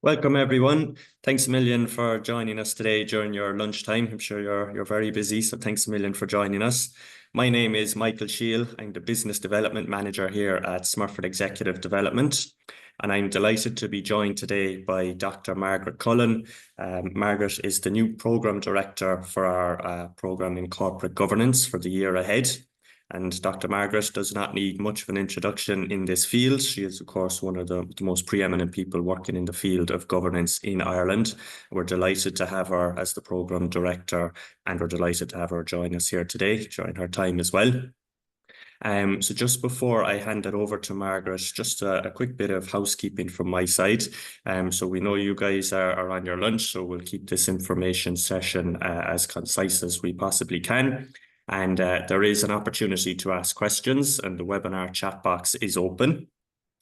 Welcome everyone. Thanks a million for joining us today during your lunchtime. I'm sure you're very busy, so thanks a million for joining us. My name is Michael Shield. I'm the Business Development Manager here at Smurfit Executive Development, and I'm delighted to be joined today by Dr. Margaret Cullen. Margaret is the new Programme Director for our Programme in Corporate Governance for the year ahead. And Dr. Margaret does not need much of an introduction in this field. She is, of course, one of the most preeminent people working in the field of governance in Ireland. We're delighted to have her as the Programme Director, and we're delighted to have her join us here today during her time as well. So just before I hand it over to Margaret, just a quick bit of housekeeping from my side. So we know you guys are on your lunch, so we'll keep this information session as concise as we possibly can. And there is an opportunity to ask questions, and the webinar chat box is open.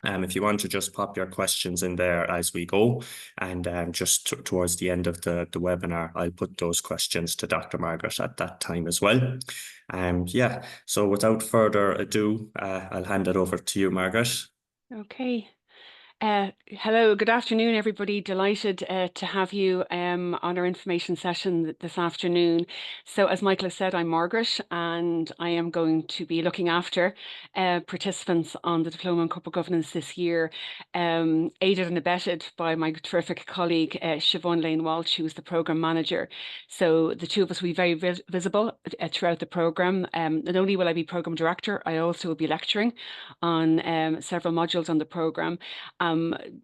If you want to just pop your questions in there as we go, and just towards the end of the webinar, I'll put those questions to Dr. Margaret at that time as well. Yeah, so without further ado, I'll hand it over to you, Margaret. Okay. Hello, good afternoon, everybody. Delighted to have you on our information session this afternoon. So as Michael has said, I'm Margaret, and I am going to be looking after participants on the Diploma in Corporate Governance this year, aided and abetted by my terrific colleague, Siobhan Lane-Walsh, who is the Programme Manager. So the two of us will be very visible throughout the programme. Not only will I be Programme Director, I also will be lecturing on several modules on the programme.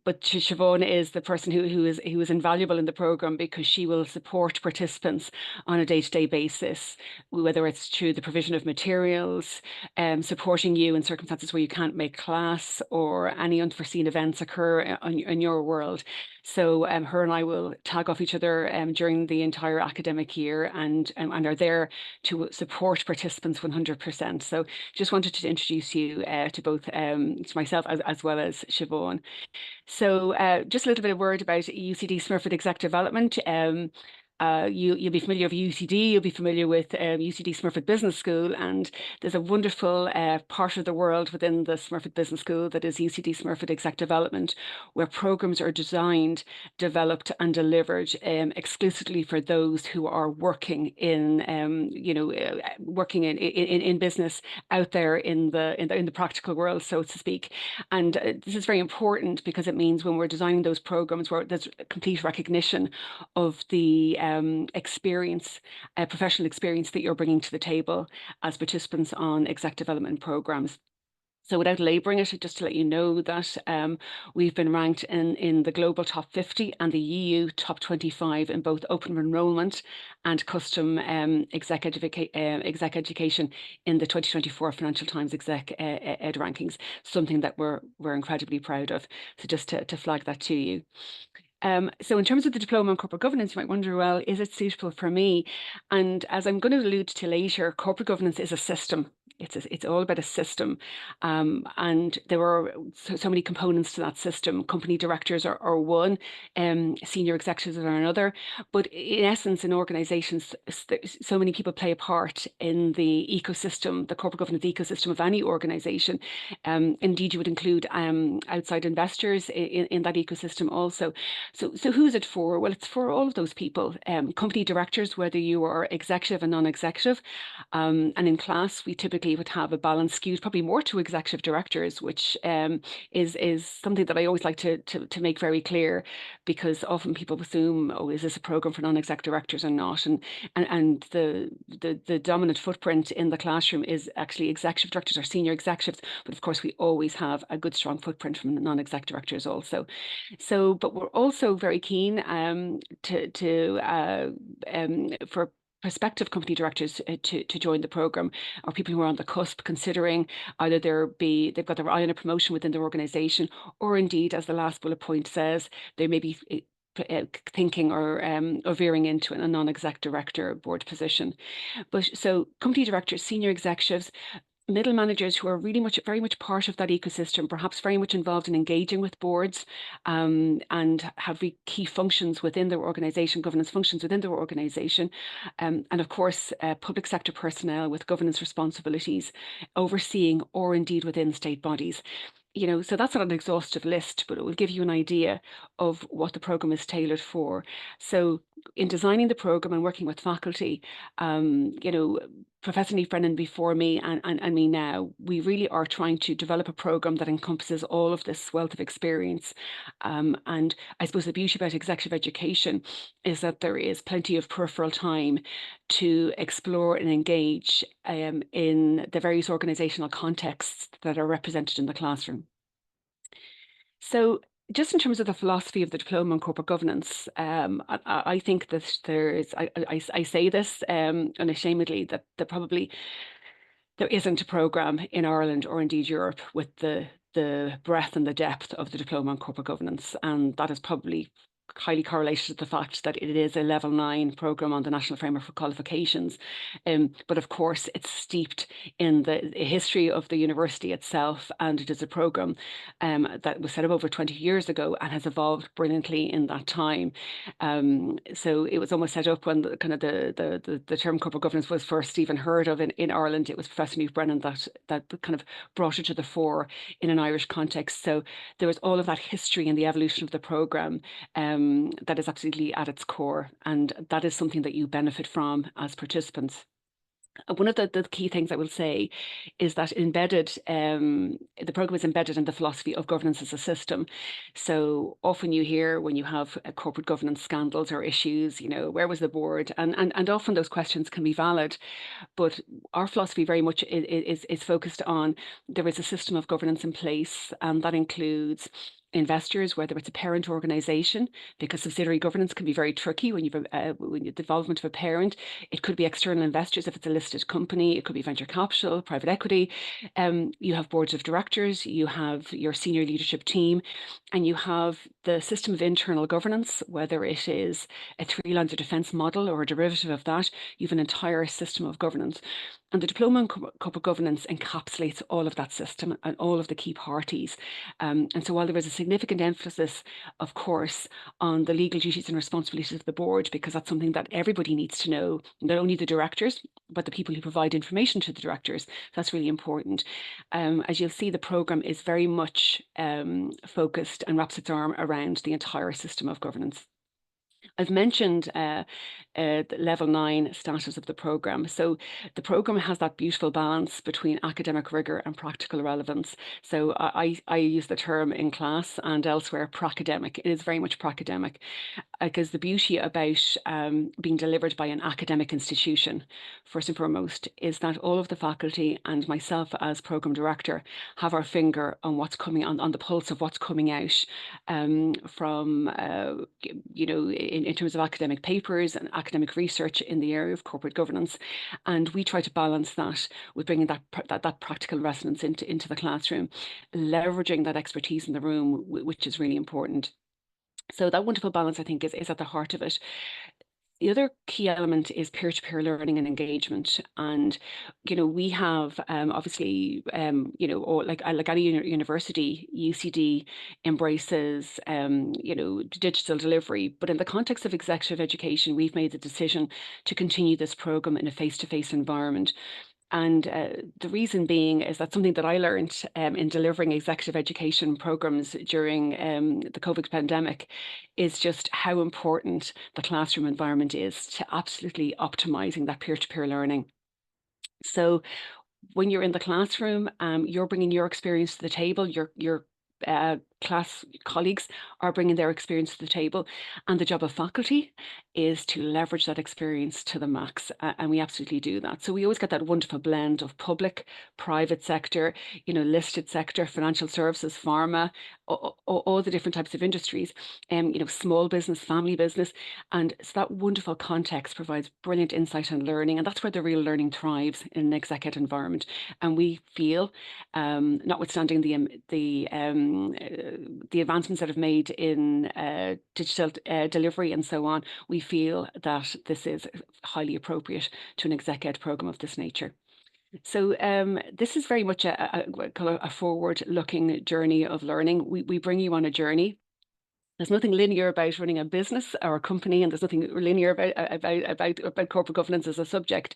But Siobhan is the person who is invaluable in the program, because she will support participants on a day-to-day basis, whether it's through the provision of materials, supporting you in circumstances where you can't make class or any unforeseen events occur in your world. So her and I will tag off each other during the entire academic year, and are there to support participants 100%. So just wanted to introduce you to both to myself as well as Siobhan. So just a little bit of word about UCD Smurfit Executive Development. You'll be familiar with UCD, you'll be familiar with UCD Smurfit Business School, and there's a wonderful part of the world within the Smurfit Business School that is UCD Smurfit Executive Development, where programs are designed, developed and delivered exclusively for those who are working in, working in business out there in the practical world, so to speak. And this is very important, because it means when we're designing those programs where there's complete recognition of the experience, professional experience that you're bringing to the table as participants on exec development programs. So without labouring it, just to let you know that we've been ranked in the global top 50 and the EU top 25 in both open enrolment and custom exec education in the 2024 Financial Times Exec Ed rankings, something that we're incredibly proud of. So just to flag that to you. So in terms of the Diploma in Corporate Governance, you might wonder, well, is it suitable for me? And as I'm going to allude to later, corporate governance is a system. It's all about a system. And there are so many components to that system. Company directors are one, senior executives are another. But in essence, in organizations, so many people play a part in the ecosystem, the corporate governance ecosystem of any organization. Indeed, you would include outside investors in that ecosystem also. So who's it for? Well, it's for all of those people, company directors, whether you are executive and non-executive. And in class, we typically would have a balance skewed probably more to executive directors, which is something that I always like to make very clear, because often people assume, oh, is this a program for non-exec directors or not? And the dominant footprint in the classroom is actually executive directors or senior executives. But of course, we always have a good, strong footprint from non-exec directors also. So, but we're also very keen for prospective company directors to join the program, or people who are on the cusp, considering either they've got their eye on a promotion within their organization, or indeed, as the last bullet point says, they may be thinking or veering into a non-exec director board position. But so company directors, senior executives, middle managers who are really very much part of that ecosystem, perhaps very much involved in engaging with boards, and have key functions within their organization, governance functions within their organization, and of course, public sector personnel with governance responsibilities, overseeing or indeed within state bodies. So that's not an exhaustive list, but it will give you an idea of what the program is tailored for. So in designing the program and working with faculty, Professor Neve Brennan before me and me now, we really are trying to develop a program that encompasses all of this wealth of experience. And I suppose the beauty about executive education is that there is plenty of peripheral time to explore and engage in the various organizational contexts that are represented in the classroom. So just in terms of the philosophy of the diploma on corporate governance, I think that I say this unashamedly, that there isn't a programme in Ireland or indeed Europe with the breadth and the depth of the diploma on corporate governance, and that is probably highly correlated to the fact that it is a level 9 programme on the National Framework for Qualifications. But of course, it's steeped in the history of the university itself, and it is a programme that was set up over 20 years ago and has evolved brilliantly in that time. So it was almost set up when the term corporate governance was first even heard of in Ireland. It was Professor Neve Brennan that kind of brought it to the fore in an Irish context. So there was all of that history and the evolution of the programme that is absolutely at its core, and that is something that you benefit from as participants. One of the key things I will say is that the program is embedded in the philosophy of governance as a system. So often you hear when you have corporate governance scandals or issues, where was the board? And often those questions can be valid, but our philosophy very much is focused on there is a system of governance in place, and that includes investors, whether it's a parent organization, because subsidiary governance can be very tricky when you've the involvement of a parent. It could be external investors if it's a listed company. It could be venture capital, private equity. You have boards of directors, you have your senior leadership team, and you have the system of internal governance, whether it is a three lines of defence model or a derivative of that. You have an entire system of governance. And the Diploma on Corporate Governance encapsulates all of that system and all of the key parties. And so while there is a significant emphasis, of course, on the legal duties and responsibilities of the board, because that's something that everybody needs to know, not only the directors, but the people who provide information to the directors. That's really important. As you'll see, the programme is very much focused and wraps its arm around the entire system of governance. I've mentioned the level 9 status of the programme. So the programme has that beautiful balance between academic rigour and practical relevance. So I use the term in class and elsewhere, pracademic. It is very much pracademic, because the beauty about being delivered by an academic institution, first and foremost, is that all of the faculty and myself as programme director have our finger on what's coming on the pulse of what's coming out from in terms of academic papers and academic research in the area of corporate governance. And we try to balance that with bringing that practical resonance into the classroom, leveraging that expertise in the room, which is really important. So that wonderful balance, I think, is at the heart of it. The other key element is peer-to-peer learning and engagement. And, we have obviously, like any university, UCD embraces, digital delivery. But in the context of executive education, we've made the decision to continue this program in a face-to-face environment. And the reason being is that something that I learned in delivering executive education programs during the COVID pandemic is just how important the classroom environment is to absolutely optimizing that peer-to-peer learning. So when you're in the classroom, you're bringing your experience to the table, your class colleagues are bringing their experience to the table, and the job of faculty is to leverage that experience to the max, and we absolutely do that. So we always get that wonderful blend of public, private sector, listed sector, financial services, pharma, all the different types of industries, small business, family business, and so that wonderful context provides brilliant insight and learning, and that's where the real learning thrives in an exec ed environment. And we feel, notwithstanding the advancements that have made in digital delivery and so on, we feel that this is highly appropriate to an exec ed program of this nature. So this is very much a forward-looking journey of learning. We bring you on a journey There's nothing linear about running a business or a company, and there's nothing linear about corporate governance as a subject.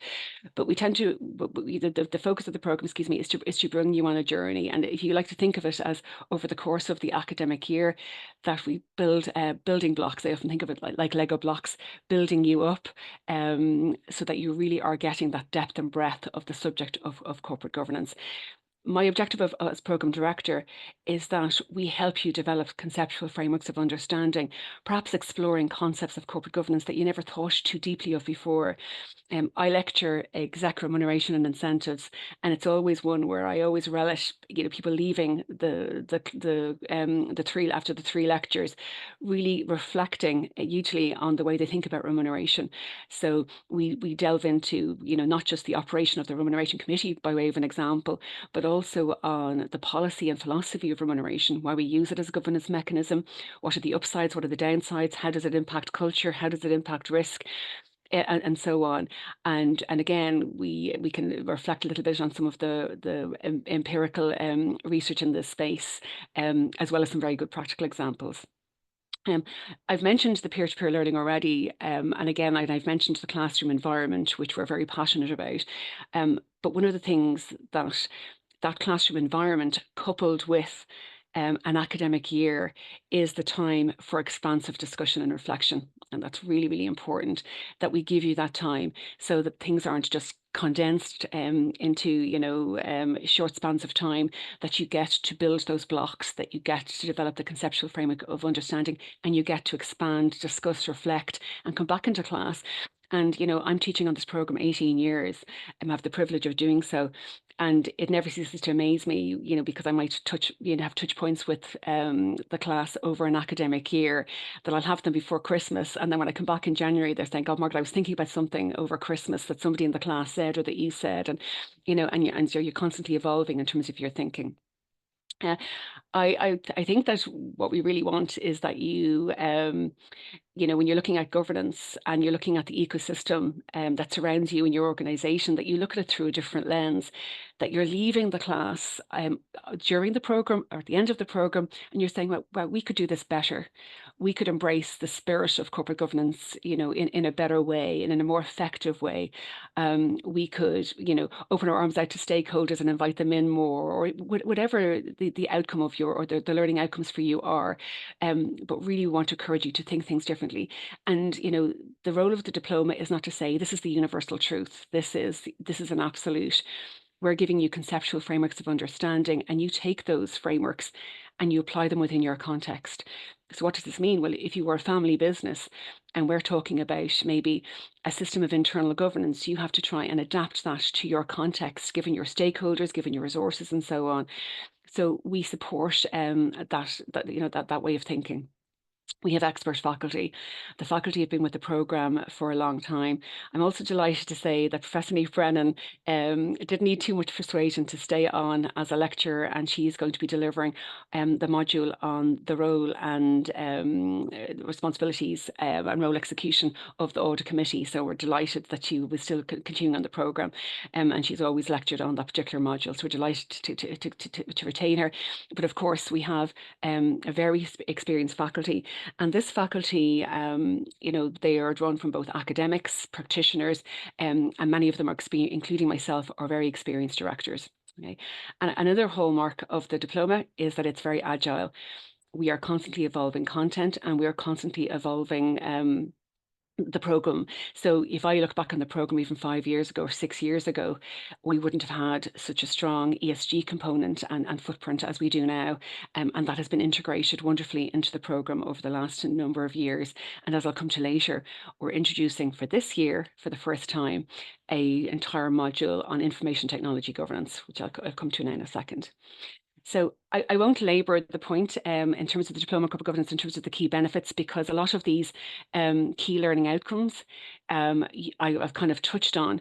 But we tend to, the focus of the program, excuse me, is to bring you on a journey. And if you like to think of it as over the course of the academic year, that we build building blocks. I often think of it like Lego blocks, building you up, so that you really are getting that depth and breadth of the subject of corporate governance. My objective as program director is that we help you develop conceptual frameworks of understanding, perhaps exploring concepts of corporate governance that you never thought too deeply of before. I lecture exec remuneration and incentives, and it's always one where I always relish, people leaving the three after the three lectures, really reflecting hugely on the way they think about remuneration. So we delve into, not just the operation of the remuneration committee by way of an example, but also on the policy and philosophy of remuneration, why we use it as a governance mechanism, what are the upsides, what are the downsides, how does it impact culture, how does it impact risk, and so on. And again, we can reflect a little bit on some of the empirical research in this space, as well as some very good practical examples. I've mentioned the peer-to-peer learning already, and again, I've mentioned the classroom environment, which we're very passionate about. But one of the things that classroom environment, coupled with an academic year, is the time for expansive discussion and reflection. And that's really, really important, that we give you that time so that things aren't just condensed into short spans of time, that you get to build those blocks, that you get to develop the conceptual framework of understanding, and you get to expand, discuss, reflect, and come back into class. And I'm teaching on this program 18 years and have the privilege of doing so. And it never ceases to amaze me, because I might have touch points with the class over an academic year, that I'll have them before Christmas. And then when I come back in January, they're saying, God, Margaret, I was thinking about something over Christmas that somebody in the class said or that you said. And so you're constantly evolving in terms of your thinking. I think that what we really want is that when you're looking at governance and you're looking at the ecosystem that surrounds you and your organization, that you look at it through a different lens, that you're leaving the class during the program or at the end of the program, and you're saying, well, we could do this better. We could embrace the spirit of corporate governance, in a better way and in a more effective way. We could, open our arms out to stakeholders and invite them in more, or whatever the outcome of or the learning outcomes for you are. But really want to encourage you to think things differently. And, the role of the diploma is not to say this is the universal truth. This is an absolute. We're giving you conceptual frameworks of understanding, and you take those frameworks and you apply them within your context. So what does this mean? Well, if you were a family business and we're talking about maybe a system of internal governance, you have to try and adapt that to your context, given your stakeholders, given your resources, and so on. So we support that way of thinking. We have expert faculty. The faculty have been with the programme for a long time. I'm also delighted to say that Professor Niamh Brennan didn't need too much persuasion to stay on as a lecturer, and she's going to be delivering the module on the role and responsibilities and role execution of the audit committee. So we're delighted that she was still continuing on the programme, and she's always lectured on that particular module. So we're delighted to retain her. But of course, we have a very experienced faculty. And this faculty, they are drawn from both academics, practitioners, and many of them are, including myself, are very experienced directors. Okay. And another hallmark of the diploma is that it's very agile. We are constantly evolving content, and we are constantly evolving the program. So if I look back on the program even 5 years ago or 6 years ago, we wouldn't have had such a strong ESG component and footprint as we do now. And that has been integrated wonderfully into the program over the last number of years. And as I'll come to later, we're introducing for this year, for the first time, an entire module on information technology governance, which I'll come to now in a second. So I won't labour the point in terms of the Diploma Corporate Governance, in terms of the key benefits, because a lot of these key learning outcomes I've kind of touched on.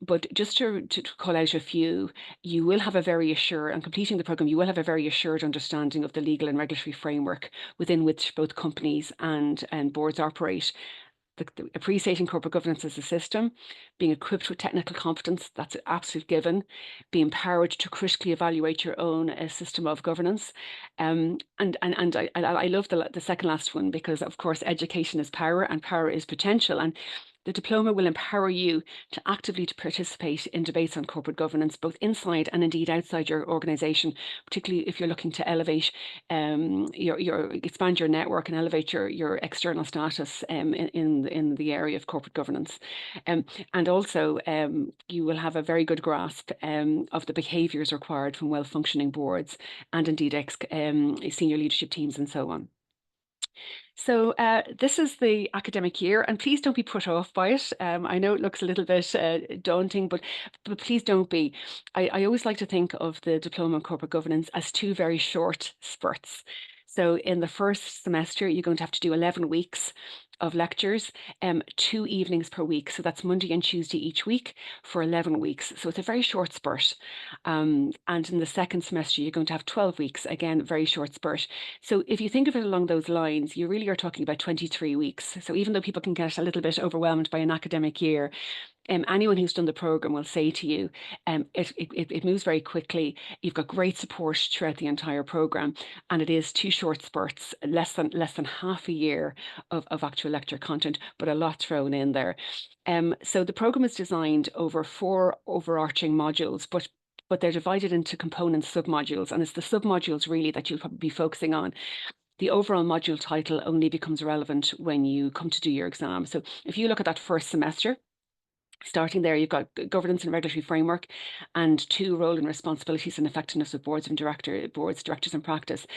But just to call out a few, you will have a very assured, and completing the programme, you will have a very assured understanding of the legal and regulatory framework within which both companies and boards operate. appreciating corporate governance as a system, being equipped with technical competence, that's an absolute given, be empowered to critically evaluate your own system of governance. And I love the second last one, because of course education is power and power is potential. And the diploma will empower you to actively participate in debates on corporate governance, both inside and indeed outside your organisation, particularly if you're looking to elevate expand your network and elevate your external status in the area of corporate governance. And also, you will have a very good grasp of the behaviours required from well-functioning boards and indeed senior leadership teams and so on. So this is the academic year, and please don't be put off by it. I know it looks a little bit daunting, but please don't be. I always like to think of the Diploma in Corporate Governance as two very short spurts. So in the first semester, you're going to have to do 11 weeks of lectures, 2 evenings per week. So that's Monday and Tuesday each week for 11 weeks. So it's a very short spurt. And in the second semester, you're going to have 12 weeks, again, very short spurt. So if you think of it along those lines, you really are talking about 23 weeks. So even though people can get a little bit overwhelmed by an academic year, anyone who's done the program will say to you, it moves very quickly. You've got great support throughout the entire program, and it is 2 short spurts, less than half a year of actual lecture content, but a lot thrown in there. So the program is designed over 4 overarching modules, but they're divided into component submodules, and it's the submodules really that you'll probably be focusing on. The overall module title only becomes relevant when you come to do your exam. So if you look at that first semester, starting there, you've got governance and regulatory framework and 2 role and responsibilities and effectiveness of boards, directors in practice.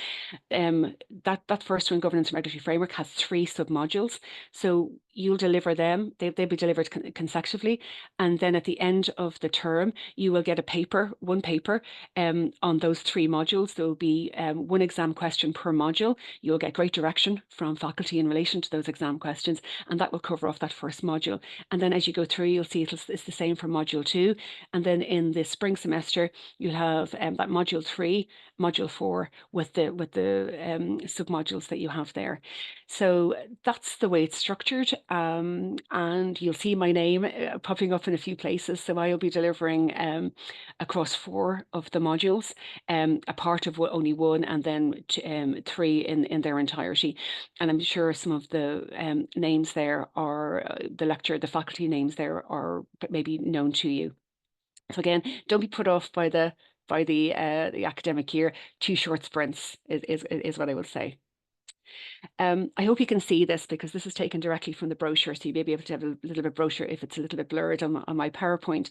That first one, governance and regulatory framework, has 3 submodules. So you'll deliver them. They'll be delivered consecutively. And then at the end of the term, you will get one paper on those 3 modules. There will be 1 exam question per module. You'll get great direction from faculty in relation to those exam questions, and that will cover off that first module. And then as you go through, you'll see it's the same for module 2. And then in the spring semester, you'll have that module 3, module 4 with the submodules that you have there. So that's the way it's structured. And you'll see my name popping up in a few places. So I will be delivering across 4 of the modules, a part of only 1, and then 3 in their entirety. And I'm sure some of the names there are the faculty names there are maybe known to you. So again, don't be put off by the academic year. 2 short sprints is what I will say. I hope you can see this, because this is taken directly from the brochure, so you may be able to have a little bit brochure if it's a little bit blurred on my PowerPoint.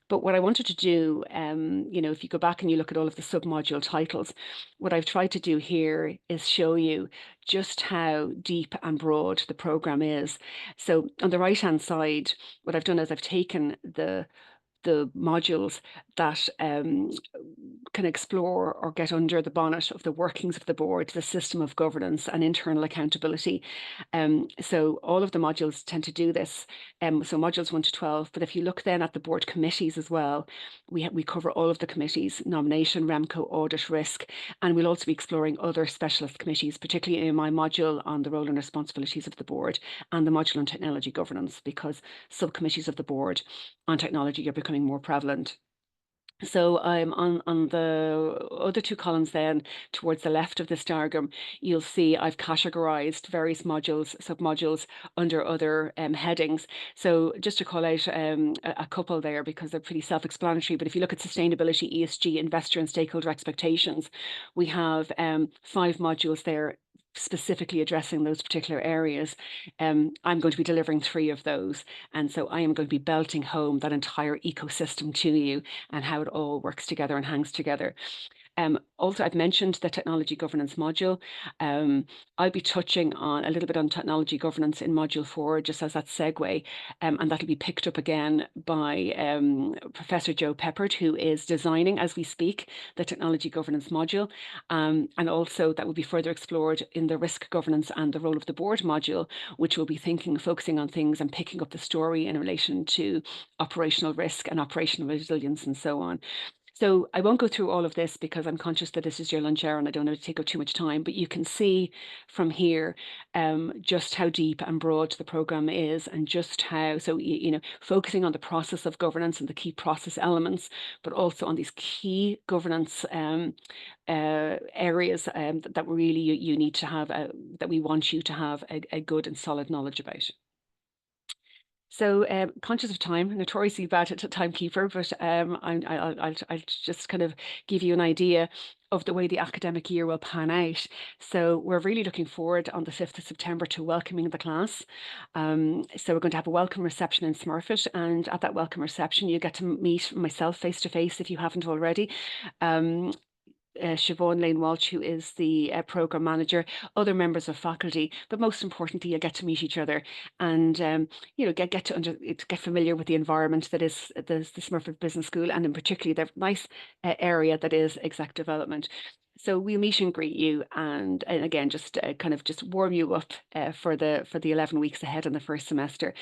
But what I wanted to do, if you go back and you look at all of the submodule titles, what I've tried to do here is show you just how deep and broad the program is. So on the right-hand side, what I've done is I've taken the modules that can explore or get under the bonnet of the workings of the board, the system of governance and internal accountability. So all of the modules tend to do this. So modules 1 to 12. But if you look then at the board committees as well, we cover all of the committees: nomination, REMCO, audit, risk, and we'll also be exploring other specialist committees, particularly in my module on the role and responsibilities of the board and the module on technology governance, because subcommittees of the board on technology are becoming more prevalent. So I'm on the other 2 columns then, towards the left of this diagram, you'll see I've categorized various modules, submodules under other headings. So just to call out a couple there, because they're pretty self-explanatory, but if you look at sustainability, ESG, investor and stakeholder expectations, we have 5 modules there specifically addressing those particular areas. I'm going to be delivering 3 of those. And so I am going to be belting home that entire ecosystem to you and how it all works together and hangs together. Also, I've mentioned the technology governance module. I'll be touching on a little bit on technology governance in module 4, just as that segue, and that'll be picked up again by Professor Joe Peppard, who is designing, as we speak, the technology governance module. And also that will be further explored in the risk governance and the role of the board module, which will be focusing on things and picking up the story in relation to operational risk and operational resilience and so on. So I won't go through all of this because I'm conscious that this is your lunch hour and I don't want to take up too much time, but you can see from here just how deep and broad the program is, and just how, so, focusing on the process of governance and the key process elements, but also on these key governance areas that really you need to have, that we want you to have a good and solid knowledge about. So conscious of time, notoriously bad at timekeeper, but I'll just kind of give you an idea of the way the academic year will pan out. So we're really looking forward on the 5th of September to welcoming the class. So we're going to have a welcome reception in Smurfit, and at that welcome reception, you get to meet myself face to face if you haven't already. Siobhan Lane Walsh, who is the program manager, other members of faculty, but most importantly, you get to meet each other and get familiar with the environment that is the Smurfit Business School, and in particular the nice area that is exec development. So we'll meet and greet you, and again, just kind of just warm you up for the 11 weeks ahead in the first semester.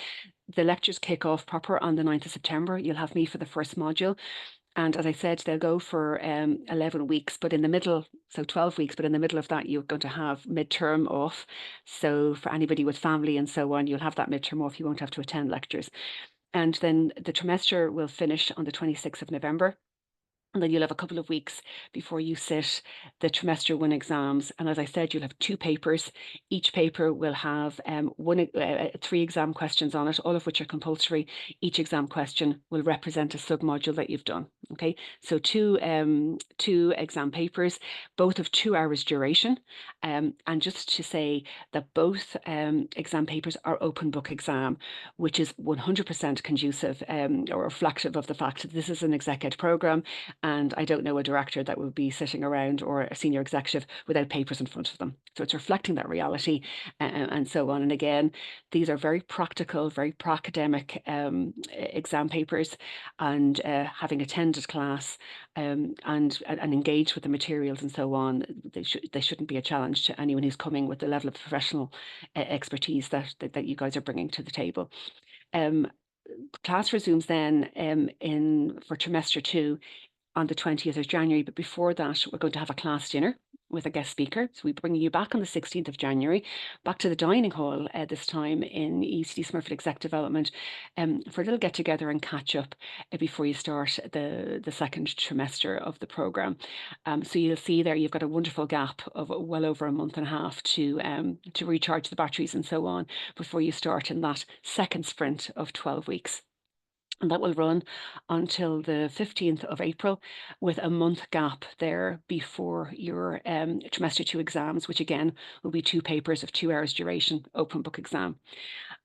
The lectures kick off proper on the 9th of September. You'll have me for the first module. And as I said, they'll go for 11 weeks, but in the middle, so 12 weeks, but in the middle of that, you're going to have midterm off. So for anybody with family and so on, you'll have that midterm off. You won't have to attend lectures. And then the trimester will finish on the 26th of November. And then you'll have a couple of weeks before you sit the trimester one exams. And as I said, you'll have 2 papers. Each paper will have 3 exam questions on it, all of which are compulsory. Each exam question will represent a submodule that you've done. Okay, so two exam papers, both of 2 hours duration. And just to say that both exam papers are open book exam, which is 100% conducive or reflective of the fact that this is an exec ed program. And I don't know a director that would be sitting around, or a senior executive, without papers in front of them. So it's reflecting that reality and so on. And again, these are very practical, very pro-academic exam papers. And having attended class and engaged with the materials and so on, they shouldn't be a challenge to anyone who's coming with the level of professional expertise that you guys are bringing to the table. Class resumes then for trimester 2 on the 20th of January. But before that, we're going to have a class dinner with a guest speaker. So we're bringing you back on the 16th of January, back to the dining hall this time in UCD Smurfit Executive Development for a little get together and catch up before you start the second trimester of the programme. So you'll see there you've got a wonderful gap of well over a month and a half to recharge the batteries and so on before you start in that second sprint of 12 weeks. And that will run until the 15th of April, with a month gap there before your trimester 2 exams, which again will be 2 papers of 2 hours duration, open book exam.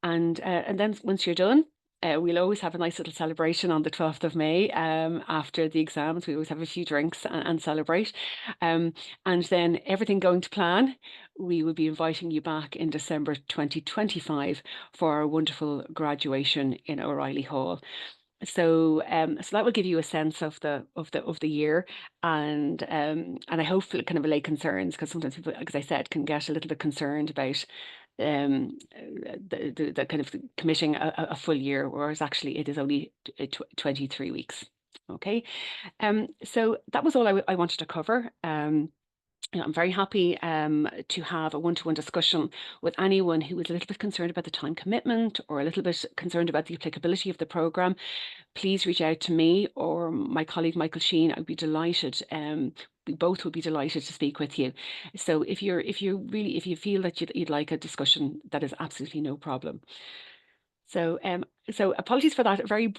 And then once you're done, we'll always have a nice little celebration on the 12th of May after the exams. We always have a few drinks and celebrate. And then everything going to plan, we will be inviting you back in December 2025 for our wonderful graduation in O'Reilly Hall. So that will give you a sense of the year, and I hope it kind of allay concerns, because sometimes people, as I said, can get a little bit concerned about the kind of committing a full year, whereas actually it is only 23 weeks. Okay, so that was all I wanted to cover. I'm very happy to have a one-to-one discussion with anyone who is a little bit concerned about the time commitment, or a little bit concerned about the applicability of the programme. Please reach out to me or my colleague Michael Sheen. I'd be delighted. We both would be delighted to speak with you. So if you feel that you'd like a discussion, that is absolutely no problem. So apologies for that very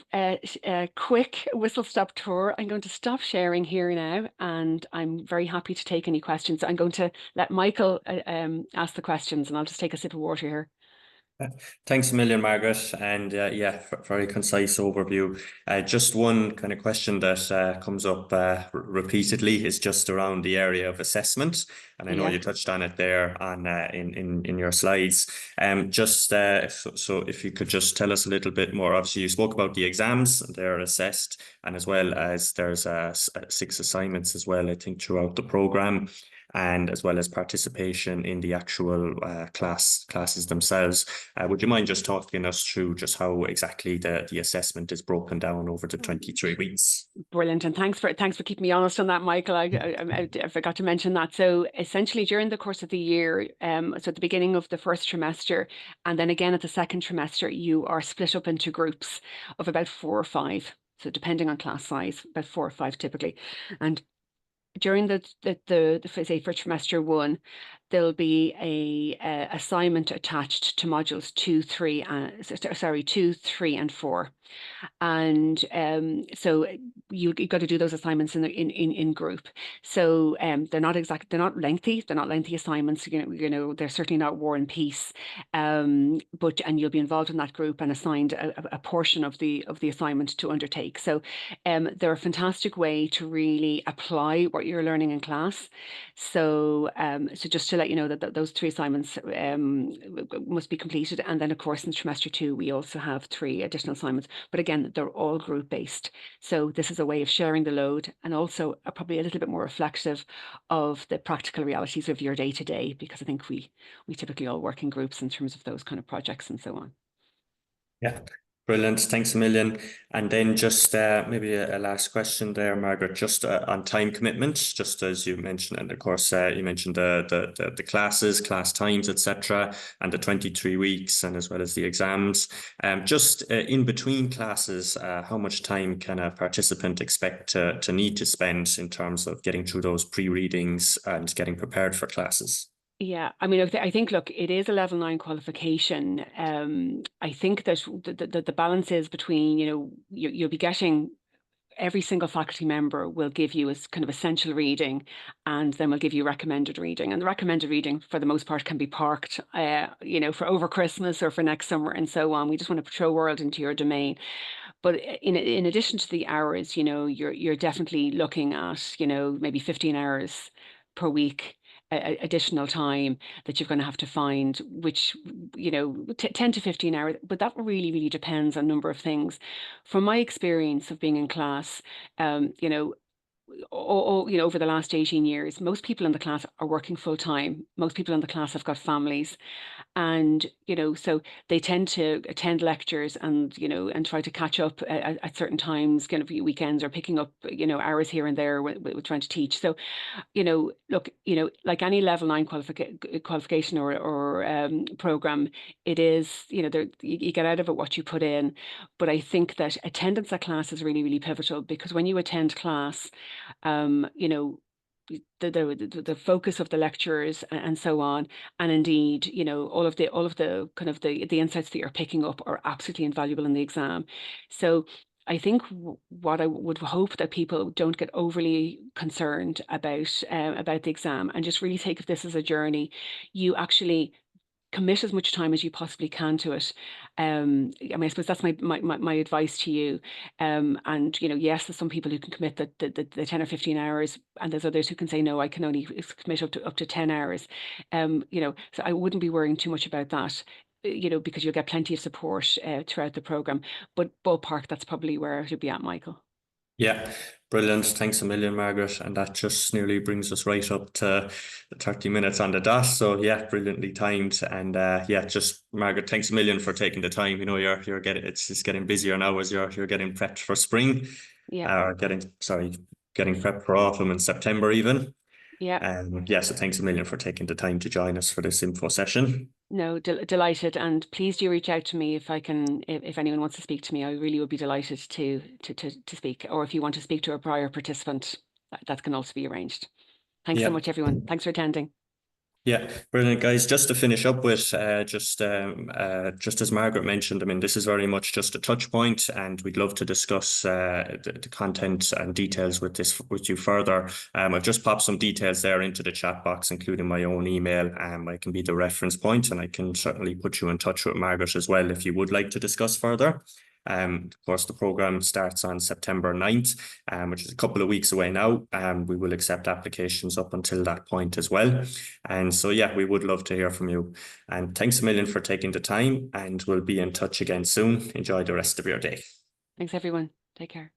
quick whistle-stop tour. I'm going to stop sharing here now, and I'm very happy to take any questions. I'm going to let Michael ask the questions, and I'll just take a sip of water here. Thanks a million, Margaret. And yeah, very concise overview. Just one kind of question that comes up repeatedly is just around the area of assessment. And I know you touched on it there on in your slides. So if you could just tell us a little bit more. Obviously, you spoke about the exams, they're assessed, and as well as there's 6 assignments as well, I think, throughout the program. and as well as participation in the actual classes themselves. Would you mind just talking us through just how exactly the assessment is broken down over the 23 weeks? Brilliant, and thanks for keeping me honest on that, Michael. I forgot to mention that. So essentially, during the course of the year, so at the beginning of the first trimester, and then again at the second trimester, you are split up into groups of about 4 or 5. So depending on class size, about 4 or 5 typically, and during say for trimester 1, there'll be a assignment attached to modules 2, 3, and 4. And so you got to do those assignments in group. So they're not lengthy assignments. They're certainly not War and Peace. And you'll be involved in that group and assigned a portion of the assignment to undertake. So they're a fantastic way to really apply what you're learning in class. So just to let you know that those 3 assignments must be completed, and then of course in trimester 2 we also have 3 additional assignments. But again, they're all group based. So this is a way of sharing the load, and also probably a little bit more reflective of the practical realities of your day to day, because I think we typically all work in groups in terms of those kind of projects and so on. Yeah, brilliant. Thanks a million. And then just maybe a last question there, Margaret, just on time commitment, just as you mentioned, and of course you mentioned the classes, class times, etc., and the 23 weeks, and as well as the exams. Just in between classes, how much time can a participant expect to need to spend in terms of getting through those pre-readings and getting prepared for classes? Yeah, I mean, I think, look, it is a level 9 qualification. I think that the balance is between, you'll be getting, every single faculty member will give you as kind of essential reading, and then we'll give you recommended reading. And the recommended reading, for the most part, can be parked, for over Christmas or for next summer and so on. We just want to throw world into your domain. But in addition to the hours, you're definitely looking at, maybe 15 hours per week, additional time that you're going to have to find, which, 10 to 15 hours. But that really, really depends on a number of things. From my experience of being in class, over the last 18 years, most people in the class are working full time. Most people in the class have got families. And, so they tend to attend lectures and, and try to catch up at certain times, kind of weekends, or picking up, hours here and there with trying to teach. So, look, like any level 9 qualification or program, it is, you get out of it what you put in. But I think that attendance at class is really, really pivotal, because when you attend class, um, you know, the focus of the lecturers and so on, and indeed, all of the kind of the insights that you're picking up are absolutely invaluable in the exam. So I think what I would hope that people don't get overly concerned about the exam, and just really take this as a journey. You actually commit as much time as you possibly can to it. I mean, I suppose that's my advice to you. And yes, there's some people who can commit the 10 or 15 hours, and there's others who can say, no, I can only commit up to 10 hours. So I wouldn't be worrying too much about that. Because you'll get plenty of support throughout the program. But ballpark, that's probably where it would be at, Michael. Yeah, brilliant. Thanks a million, Margaret. And that just nearly brings us right up to the 30 minutes on the dot. So yeah, brilliantly timed. And yeah, just Margaret, thanks a million for taking the time. You're getting, it's just getting busier now as you're getting prepped for spring, Yeah, or getting prepped for autumn and September even. yeah. Yeah, so thanks a million for taking the time to join us for this info session. No, delighted, and please do reach out to me if I can. If anyone wants to speak to me, I really would be delighted to speak. Or if you want to speak to a prior participant, that can also be arranged. Thanks so Yeah. much, everyone. Thanks for attending. Yeah, brilliant, guys. Just to finish up with, just as Margaret mentioned, I mean, this is very much just a touch point, and we'd love to discuss the content and details with you further. I've just popped some details there into the chat box, including my own email. I can be the reference point, and I can certainly put you in touch with Margaret as well if you would like to discuss further. Of course, the program starts on September 9th, which is a couple of weeks away now. We will accept applications up until that point as well. And so, yeah, we would love to hear from you. And thanks a million for taking the time, and we'll be in touch again soon. Enjoy the rest of your day. Thanks, everyone. Take care.